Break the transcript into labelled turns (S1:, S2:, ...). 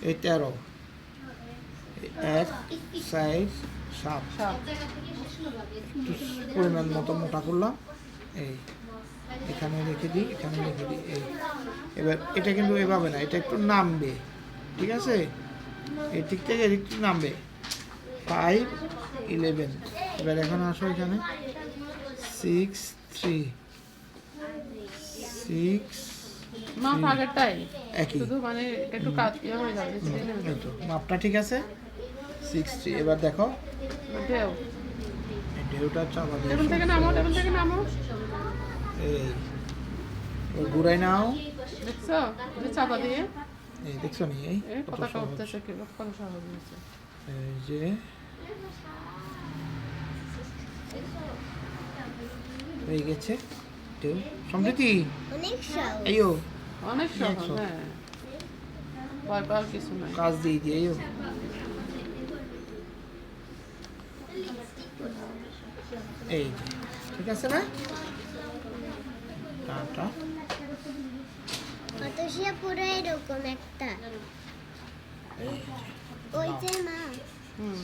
S1: এই 13 এক সাইজ 7 পরিমাণ মতো মোটা করলাম। এই এখানে রেখে দিই, এখানে রেখে দিই। এই এবার এটা কিন্তু এভাবে না, এটা একটু নামবে, ঠিক আছে? এই দিক থেকে এদিক থেকে নামবে। 5 11। এবার এখন আসো এখানে 6 3 6
S2: মাপ আগেরটাই,
S1: একই।
S2: শুধু মানে একটু কাজ হয়ে যাবে।
S1: এই তো মাপটা ঠিক আছে। 6 3। এবার দেখো
S2: ঢেউ
S1: এই ঢেউটা চাপা দিয়ে
S2: টেবিল থেকে নামো, টেবিল থেকে নামো।
S1: এই এবার ঘুরাই নাও।
S2: দেখছো এটা চাপা দিয়ে
S1: এই দেখছো নি এই
S2: এই
S1: কত
S2: পতাকা
S1: সহজ।
S2: উঠতেছে, কত সহজ হয়েছে।
S1: এই যে হয়ে গেছে ঢেউ। সম্প্রীতি
S3: অনেক সহজ।
S1: আইও
S2: অনেক সহজ। হ্যাঁ, ভয় পাওয়ার কিছু নাই।
S1: কাজ দিয়ে দিয়ে আইও। এই যে, ঠিক আছে না? টাটা।
S3: অতসিয়া পুরো এরকম একটা
S1: এই যে,
S3: ওই যে মা
S2: হুম